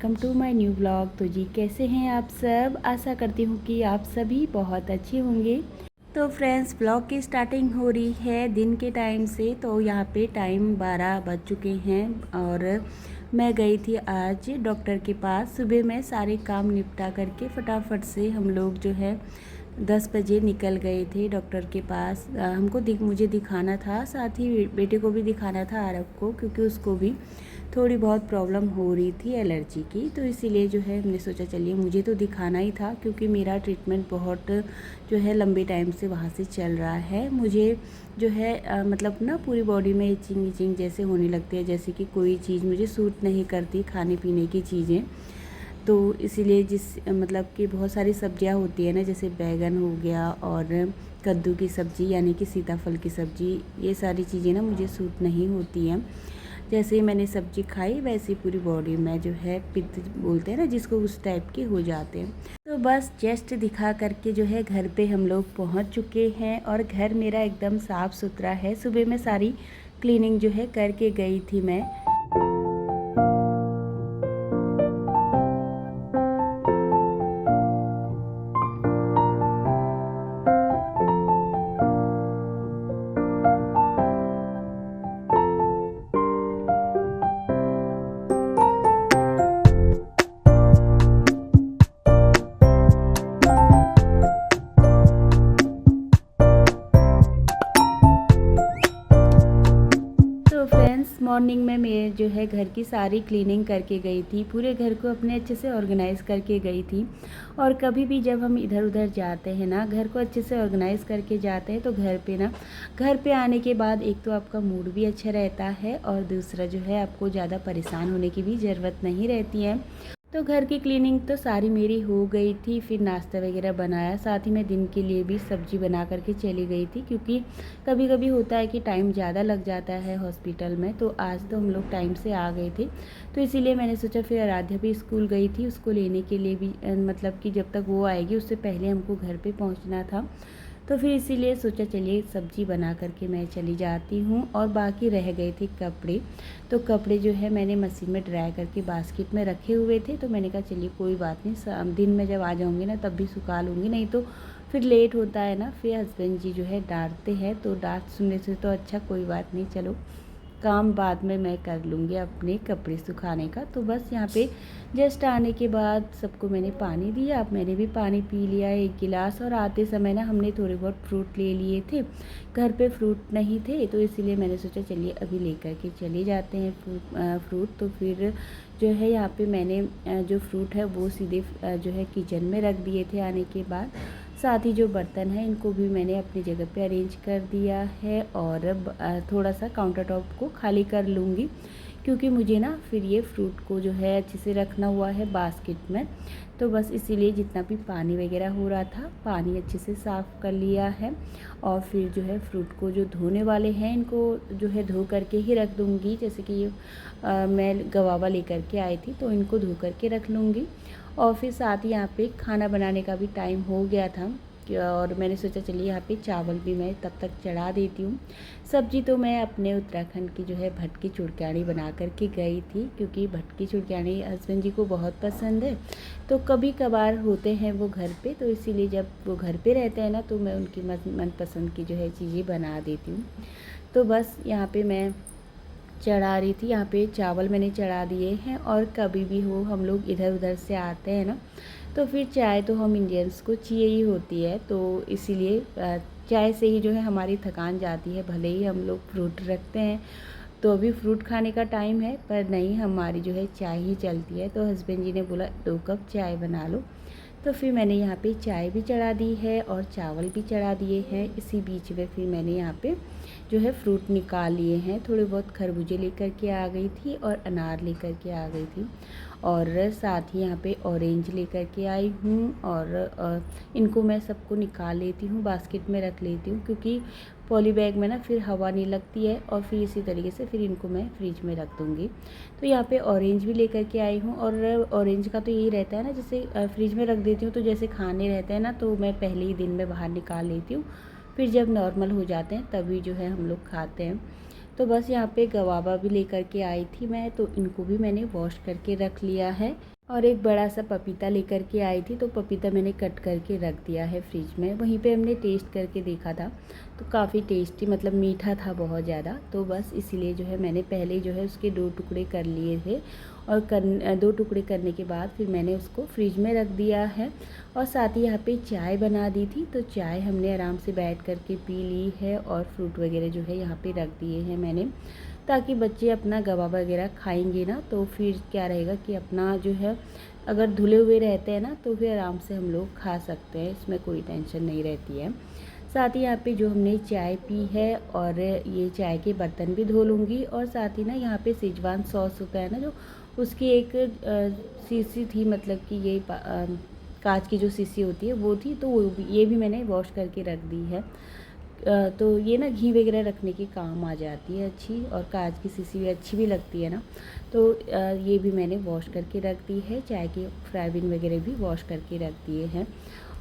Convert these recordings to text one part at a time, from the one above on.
Welcome to my new blog. तो जी कैसे हैं आप सब? आशा करती हूँ कि आप सभी बहुत अच्छे होंगे। तो फ्रेंड्स, ब्लॉग की स्टार्टिंग हो रही है दिन के टाइम से। तो यहाँ पे टाइम 12 बज चुके हैं और मैं गई थी आज डॉक्टर के पास। सुबह में सारे काम निपटा करके फटाफट से हम लोग जो है 10 बजे निकल गए थे डॉक्टर के पास। मुझे दिखाना था, साथ ही बेटे को भी दिखाना था आरव को, क्योंकि उसको भी थोड़ी बहुत प्रॉब्लम हो रही थी एलर्जी की। तो इसीलिए जो है हमने सोचा चलिए मुझे तो दिखाना ही था, क्योंकि मेरा ट्रीटमेंट बहुत जो है लंबे टाइम से वहाँ से चल रहा है। मुझे जो है मतलब ना पूरी बॉडी में इचिंग जैसे होने लगती है, जैसे कि कोई चीज़ मुझे सूट नहीं करती, खाने पीने की चीज़ें। तो इसीलिए मतलब कि बहुत सारी सब्जियां होती है ना, जैसे बैगन हो गया और कद्दू की सब्ज़ी यानी कि सीताफल की सब्ज़ी, ये सारी चीज़ें ना मुझे सूट नहीं होती हैं। जैसे ही मैंने सब्ज़ी खाई वैसे पूरी बॉडी में जो है पित्त बोलते हैं ना जिसको, उस टाइप के हो जाते हैं। तो बस जस्ट दिखा करके जो है घर पे हम लोग पहुंच चुके हैं और घर मेरा एकदम साफ़ सुथरा है। सुबह में सारी क्लीनिंग जो है करके गई थी मैं। तो फ्रेंड्स, मॉर्निंग में मैं जो है घर की सारी क्लीनिंग करके गई थी, पूरे घर को अपने अच्छे से ऑर्गेनाइज़ करके गई थी। और कभी भी जब हम इधर उधर जाते हैं ना, घर को अच्छे से ऑर्गेनाइज़ करके जाते हैं, तो घर पे आने के बाद एक तो आपका मूड भी अच्छा रहता है और दूसरा जो है आपको ज़्यादा परेशान होने की भी ज़रूरत नहीं रहती है। तो घर की क्लीनिंग तो सारी मेरी हो गई थी। फिर नाश्ता वगैरह बनाया, साथ ही मैं दिन के लिए भी सब्ज़ी बना करके चली गई थी, क्योंकि कभी कभी होता है कि टाइम ज़्यादा लग जाता है हॉस्पिटल में। तो आज तो हम लोग टाइम से आ गए थे, तो इसीलिए मैंने सोचा, फिर आराध्या भी स्कूल गई थी, उसको लेने के लिए भी मतलब कि जब तक वो आएगी उससे पहले हमको घर पर पहुँचना था। तो फिर इसीलिए सोचा चलिए सब्ज़ी बना करके मैं चली जाती हूँ। और बाकी रह गए थे कपड़े, तो कपड़े जो है मैंने मशीन में ड्राई करके बास्केट में रखे हुए थे। तो मैंने कहा चलिए कोई बात नहीं, दिन में जब आ जाऊँगी ना तब भी सुखा लूँगी, नहीं तो फिर लेट होता है ना, फिर हस्बैंड जी जो है डांटते हैं। तो डांट सुनने से तो अच्छा कोई बात नहीं, चलो काम बाद में मैं कर लूँगी अपने कपड़े सुखाने का। तो बस यहाँ पे जस्ट आने के बाद सबको मैंने पानी दिया, अब मैंने भी पानी पी लिया 1 गिलास। और आते समय ना हमने थोड़े बहुत फ्रूट ले लिए थे, घर पे फ्रूट नहीं थे, तो इसीलिए मैंने सोचा चलिए अभी लेकर के चले जाते हैं फ्रूट। तो फिर जो है यहाँ पे मैंने जो फ्रूट है वो सीधे जो है किचन में रख दिए थे आने के बाद। साथ ही जो बर्तन है इनको भी मैंने अपनी जगह पे अरेंज कर दिया है और थोड़ा सा काउंटर टॉप को खाली कर लूँगी, क्योंकि मुझे ना फिर ये फ्रूट को जो है अच्छे से रखना हुआ है बास्केट में। तो बस इसीलिए जितना भी पानी वगैरह हो रहा था, पानी अच्छे से साफ़ कर लिया है। और फिर जो है फ्रूट को जो धोने वाले हैं इनको जो है धो करके ही रख दूँगी। जैसे कि ये मैं गवावा लेकर के आई थी, तो इनको धो करके रख लूँगी। और फिर साथ ही यहाँ पे खाना बनाने का भी टाइम हो गया था, और मैंने सोचा चलिए यहाँ पे चावल भी मैं तब तक चढ़ा देती हूँ। सब्जी तो मैं अपने उत्तराखंड की जो है भटकी चुड़कानी बना करके गई थी, क्योंकि भटकी चुड़कानी हस्बैंड जी को बहुत पसंद है। तो कभी कभार होते हैं वो घर पे, तो इसीलिए जब वो घर पे रहते हैं ना, तो मैं उनकी मनपसंद की जो है चीज़ें बना देती हूँ। तो बस यहाँ पे मैं चढ़ा रही थी, यहाँ पे चावल मैंने चढ़ा दिए हैं। और कभी भी हो हम लोग इधर उधर से आते हैं ना, तो फिर चाय तो हम इंडियंस को चाहिए ही होती है। तो इसीलिए चाय से ही जो है हमारी थकान जाती है, भले ही हम लोग फ्रूट रखते हैं। तो अभी फ्रूट खाने का टाइम है, पर नहीं, हमारी जो है चाय ही चलती है। तो हस्बैंड जी ने बोला 2 कप चाय बना लो। तो फिर मैंने यहाँ पे चाय भी चढ़ा दी है और चावल भी चढ़ा दिए हैं। इसी बीच में फिर मैंने यहाँ पे जो है फ्रूट निकाल लिए हैं। थोड़े बहुत खरबूजे लेकर के आ गई थी और अनार लेकर के आ गई थी, और साथ ही यहाँ पे ऑरेंज लेकर के आई हूँ। और इनको मैं सबको निकाल लेती हूँ, बास्केट में रख लेती हूँ, क्योंकि पॉली बैग में ना फिर हवा नहीं लगती है। और फिर इसी तरीके से फिर इनको मैं फ्रिज में रख दूँगी। तो यहाँ पे ऑरेंज भी लेकर के आई हूँ। और ऑरेंज का तो यही रहता है ना, जैसे फ्रिज में रख देती हूँ तो जैसे खाने रहते हैं ना, तो मैं पहले ही दिन में बाहर निकाल लेती हूँ, फिर जब नॉर्मल हो जाते हैं तभी जो है हम लोग खाते हैं। तो बस यहाँ पे गवावा भी लेकर के आई थी मैं, तो इनको भी मैंने वॉश करके रख लिया है। और एक बड़ा सा पपीता लेकर के आई थी, तो पपीता मैंने कट करके रख दिया है फ्रिज में। वहीं पे हमने टेस्ट करके देखा था तो काफ़ी टेस्टी, मतलब मीठा था बहुत ज़्यादा। तो बस इसीलिए जो है मैंने पहले जो है उसके 2 टुकड़े कर लिए थे, और 2 टुकड़े करने के बाद फिर मैंने उसको फ्रिज में रख दिया है। और साथ ही यहाँ पे चाय बना दी थी, तो चाय हमने आराम से बैठ करके पी ली है, और फ्रूट वगैरह जो है यहाँ पे रख दिए हैं मैंने, ताकि बच्चे अपना गवा वगैरह खाएंगे ना, तो फिर क्या रहेगा कि अपना जो है अगर धुले हुए रहते हैं ना तो फिर आराम से हम लोग खा सकते हैं, इसमें कोई टेंशन नहीं रहती है। साथ ही यहाँ पे जो हमने चाय पी है, और ये चाय के बर्तन भी धो लूँगी। और साथ ही ना यहाँ पे शेजवान सॉस होता है ना, जो उसकी एक शीशी थी, मतलब कि ये कांच की जो शीशी होती है वो थी, तो ये भी मैंने वॉश करके रख दी है। तो ये ना घी वगैरह रखने के काम आ जाती है अच्छी, और कांच की शीशी भी अच्छी भी लगती है ना। तो ये भी मैंने वॉश करके रख दी है। चाय के फ्राई बिन वगैरह भी वॉश करके रख दिए हैं।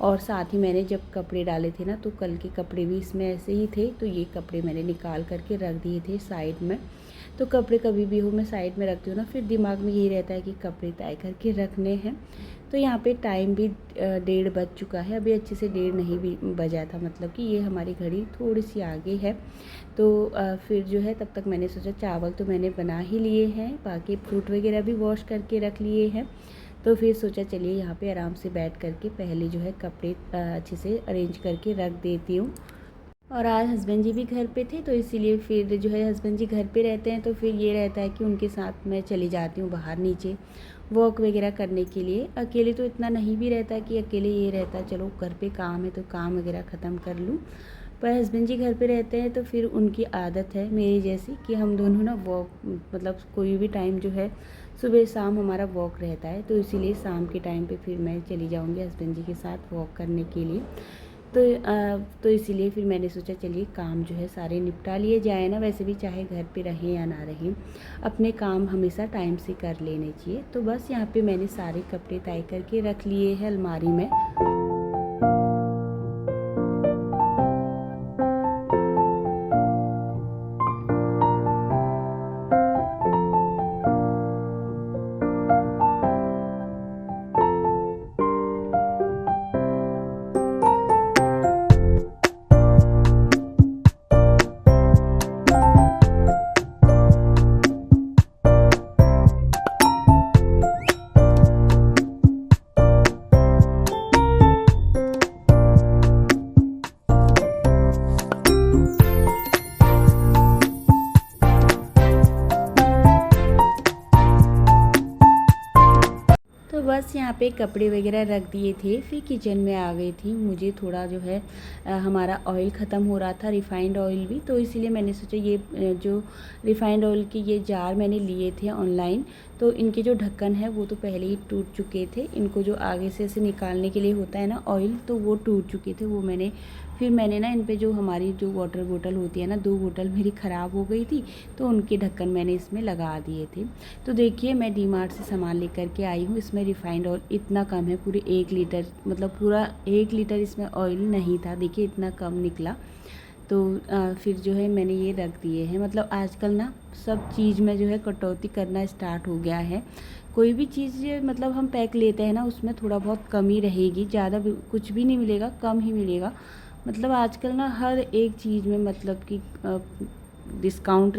और साथ ही मैंने जब कपड़े डाले थे ना, तो कल के कपड़े भी इसमें ऐसे ही थे, तो ये कपड़े मैंने निकाल करके रख दिए थे साइड में। तो कपड़े कभी भी हो मैं साइड में रखती हूँ ना, फिर दिमाग में यही रहता है कि कपड़े तय करके रखने हैं। तो यहाँ पे टाइम भी 1:30 बज चुका है, अभी अच्छे से 1:30 नहीं भी बजा था, मतलब कि ये हमारी घड़ी थोड़ी सी आगे है। तो फिर जो है तब तक मैंने सोचा चावल तो मैंने बना ही लिए हैं, बाकी फ्रूट वगैरह भी वॉश करके रख लिए हैं। तो फिर सोचा चलिए यहाँ पे आराम से बैठ करके पहले जो है कपड़े अच्छे से अरेंज करके रख देती हूँ। और आज हस्बैंड जी भी घर पे थे, तो इसीलिए फिर जो है हस्बैंड जी घर पे रहते हैं, तो फिर ये रहता है कि उनके साथ मैं चली जाती हूँ बाहर नीचे वॉक वगैरह करने के लिए। अकेले तो इतना नहीं भी रहता कि अकेले ये रहता है चलो घर पे काम है तो काम वगैरह ख़त्म कर लूँ, पर हस्बैंड जी घर पे रहते हैं तो फिर उनकी आदत है मेरी जैसी कि हम दोनों ना वॉक, मतलब कोई भी टाइम जो है सुबह शाम हमारा वॉक रहता है, तो इसीलिए शाम के टाइम पे फिर मैं चली जाऊँगी हस्बैंड जी के साथ वॉक करने के लिए। तो इसीलिए फिर मैंने सोचा चलिए काम जो है सारे निपटा लिए जाए ना, वैसे भी चाहे घर पे रहें या ना रहें, अपने काम हमेशा टाइम से कर लेने चाहिए। तो बस यहाँ पे मैंने सारे कपड़े तय करके रख लिए हैं अलमारी में। तो बस यहाँ पे कपड़े वगैरह रख दिए थे, फिर किचन में आ गई थी। मुझे थोड़ा जो है हमारा ऑयल ख़त्म हो रहा था, रिफ़ाइंड ऑयल भी, तो इसीलिए मैंने सोचा ये जो रिफ़ाइंड ऑयल के ये जार मैंने लिए थे ऑनलाइन, तो इनके जो ढक्कन है वो तो पहले ही टूट चुके थे। इनको जो आगे से ऐसे निकालने के लिए होता है ना ऑयल, तो वो टूट चुके थे। वो मैंने ना इन पे जो हमारी जो वाटर बोतल होती है ना, 2 बोतल मेरी ख़राब हो गई थी, तो उनके ढक्कन मैंने इसमें लगा दिए थे। तो देखिए मैं डीमार्ट से सामान लेकर के आई हूँ। इसमें रिफ़ाइंड ऑयल इतना कम है, पूरे 1 लीटर, मतलब पूरा 1 लीटर इसमें ऑयल नहीं था, देखिए इतना कम निकला। तो फिर जो है मैंने ये रख दिए हैं। मतलब आजकल ना सब चीज़ में जो है कटौती करना स्टार्ट हो गया है। कोई भी चीज़ मतलब हम पैक लेते हैं ना, उसमें थोड़ा बहुत कम ही रहेगी, ज़्यादा भी कुछ भी नहीं मिलेगा, कम ही मिलेगा। मतलब आजकल ना हर एक चीज़ में मतलब कि डिस्काउंट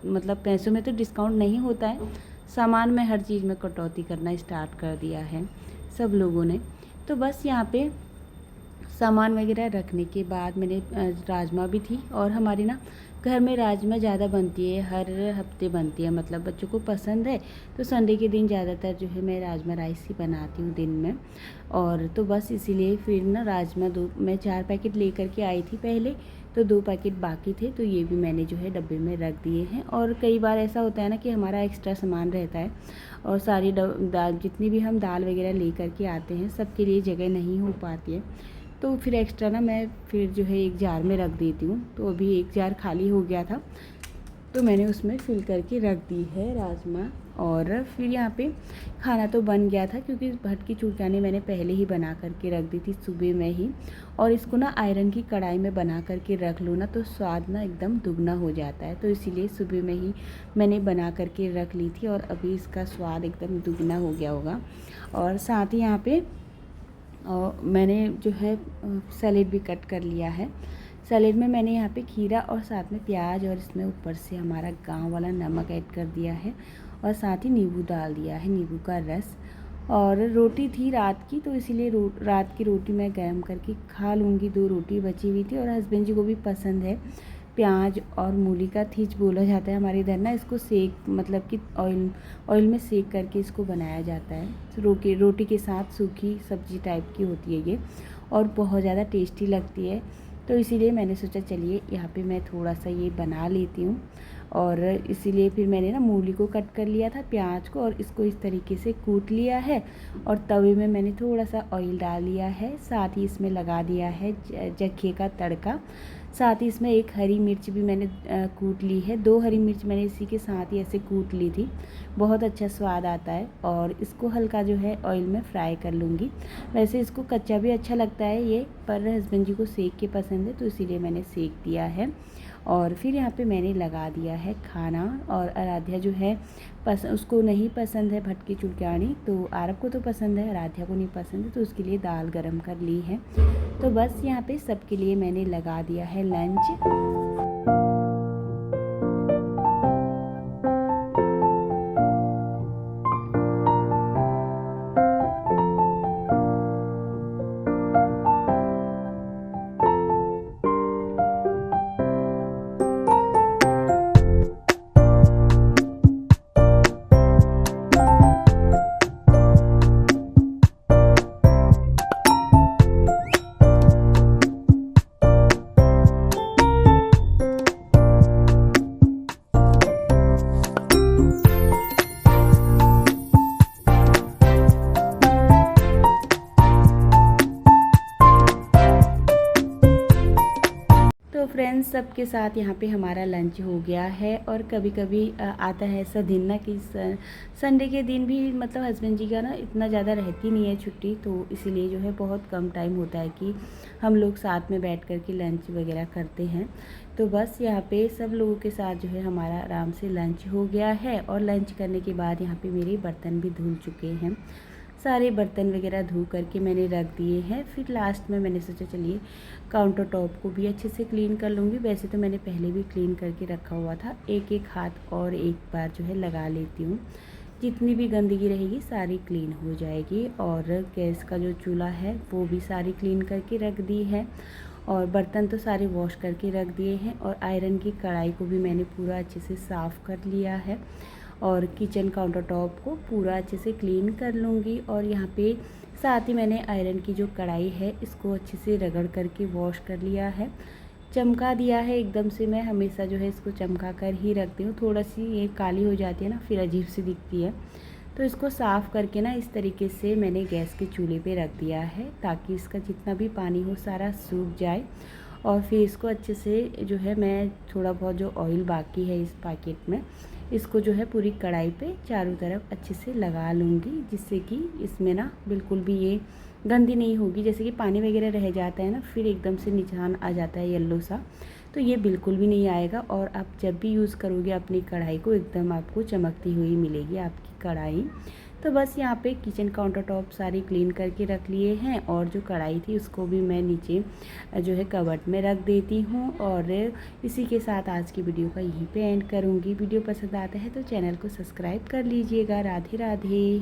मतलब पैसों में तो डिस्काउंट नहीं होता है, सामान में हर चीज़ में कटौती करना स्टार्ट कर दिया है सब लोगों ने। तो बस यहाँ पे सामान वगैरह रखने के बाद मैंने राजमा भी थी, और हमारे ना घर में राजमा ज़्यादा बनती है, हर हफ्ते बनती है, मतलब बच्चों को पसंद है, तो संडे के दिन ज़्यादातर जो है मैं राजमा राइस ही बनाती हूँ दिन में। और तो बस इसीलिए फिर ना राजमा मैं 4 पैकेट लेकर के आई थी पहले, तो 2 पैकेट बाकी थे, तो ये भी मैंने जो है डब्बे में रख दिए हैं। और कई बार ऐसा होता है ना कि हमारा एक्स्ट्रा सामान रहता है, और सारी दाल जितनी भी हम दाल वगैरह ले कर के आते हैं सबके लिए जगह नहीं हो पाती है, तो फिर एक्स्ट्रा ना मैं फिर जो है एक जार में रख देती हूँ। तो अभी एक जार खाली हो गया था, तो मैंने उसमें फिल करके रख दी है राजमा। और फिर यहाँ पे खाना तो बन गया था, क्योंकि भटकी चुरकानी मैंने पहले ही बना करके रख दी थी सुबह में ही। और इसको ना आयरन की कढ़ाई में बना करके रख लो ना तो स्वाद ना एकदम दुगना हो जाता है, तो इसीलिए सुबह में ही मैंने बना करके रख ली थी और अभी इसका स्वाद एकदम दुगना हो गया होगा। और साथ ही यहाँ पे मैंने जो है सैलेड भी कट कर लिया है। सैलेड में मैंने यहाँ पे खीरा और साथ में प्याज और इसमें ऊपर से हमारा गांव वाला नमक ऐड कर दिया है और साथ ही नींबू डाल दिया है, नींबू का रस। और रोटी थी रात की, तो इसीलिए रात की रोटी मैं गर्म करके खा लूँगी। 2 रोटी बची हुई थी और हस्बैंड जी को भी पसंद है प्याज और मूली का थीच बोला जाता है हमारे इधर ना। इसको सेक मतलब कि ऑयल में सेक करके इसको बनाया जाता है। रोटी के साथ सूखी सब्जी टाइप की होती है ये और बहुत ज़्यादा टेस्टी लगती है। तो इसीलिए मैंने सोचा चलिए यहाँ पे मैं थोड़ा सा ये बना लेती हूँ। और इसीलिए फिर मैंने ना मूली को कट कर लिया था, प्याज को, और इसको इस तरीके से कूट लिया है। और तवे में मैंने थोड़ा सा ऑयल डाल लिया है, साथ ही इसमें लगा दिया है जखे का तड़का। साथ ही इसमें 1 हरी मिर्च भी मैंने कूट ली है। 2 हरी मिर्च मैंने इसी के साथ ही ऐसे कूट ली थी, बहुत अच्छा स्वाद आता है। और इसको हल्का जो है ऑयल में फ्राई कर लूँगी। वैसे इसको कच्चा भी अच्छा लगता है ये, पर हस्बैंड जी को सेक के पसंद है तो इसीलिए मैंने सेक दिया है। और फिर यहाँ पे मैंने लगा दिया है खाना। और आराध्या जो है उसको नहीं पसंद है भटकी चुरकानी, तो आरब को तो पसंद है, आराध्या को नहीं पसंद है, तो उसके लिए दाल गरम कर ली है। तो बस यहाँ पे सबके लिए मैंने लगा दिया है लंच। तो फ्रेंड्स सबके साथ यहाँ पे हमारा लंच हो गया है। और कभी कभी आता है ऐसा दिन ना कि संडे के दिन भी मतलब हस्बैंड जी का ना इतना ज़्यादा रहती नहीं है छुट्टी, तो इसीलिए जो है बहुत कम टाइम होता है कि हम लोग साथ में बैठ कर के लंच वगैरह करते हैं। तो बस यहाँ पे सब लोगों के साथ जो है हमारा आराम से लंच हो गया है। और लंच करने के बाद यहाँ पे मेरे बर्तन भी धुल चुके हैं, सारे बर्तन वगैरह धो करके मैंने रख दिए हैं। फिर लास्ट में मैंने सोचा चलिए काउंटर टॉप को भी अच्छे से क्लीन कर लूँगी। वैसे तो मैंने पहले भी क्लीन करके रखा हुआ था, एक एक हाथ और एक बार जो है लगा लेती हूँ। जितनी भी गंदगी रहेगी सारी क्लीन हो जाएगी। और गैस का जो चूल्हा है वो भी सारी क्लीन करके रख दी है। और बर्तन तो सारे वॉश करके रख दिए हैं। और आयरन की कढ़ाई को भी मैंने पूरा अच्छे से साफ़ कर लिया है। और किचन काउंटर टॉप को पूरा अच्छे से क्लीन कर लूँगी। और यहाँ पे साथ ही मैंने आयरन की जो कढ़ाई है इसको अच्छे से रगड़ करके वॉश कर लिया है, चमका दिया है एकदम से। मैं हमेशा जो है इसको चमका कर ही रखती हूँ, थोड़ा सी ये काली हो जाती है ना फिर अजीब सी दिखती है। तो इसको साफ़ करके ना इस तरीके से मैंने गैस के चूल्हे पे रख दिया है, ताकि इसका जितना भी पानी हो सारा सूख जाए। और फिर इसको अच्छे से जो है मैं थोड़ा बहुत जो ऑयल बाकी है इस पैकेट में, इसको जो है पूरी कढ़ाई पे चारों तरफ अच्छे से लगा लूँगी, जिससे कि इसमें ना बिल्कुल भी ये गंदी नहीं होगी। जैसे कि पानी वगैरह रह जाता है ना फिर एकदम से निशान आ जाता है येलो सा, तो ये बिल्कुल भी नहीं आएगा। और आप जब भी यूज़ करोगे अपनी कढ़ाई को एकदम आपको चमकती हुई मिलेगी आपकी कढ़ाई। तो बस यहाँ पे किचन काउंटर टॉप सारी क्लीन करके रख लिए हैं। और जो कढ़ाई थी उसको भी मैं नीचे जो है कबर्ड में रख देती हूँ। और इसी के साथ आज की वीडियो का यहीं पे एंड करूँगी। वीडियो पसंद आता है तो चैनल को सब्सक्राइब कर लीजिएगा। राधे राधे।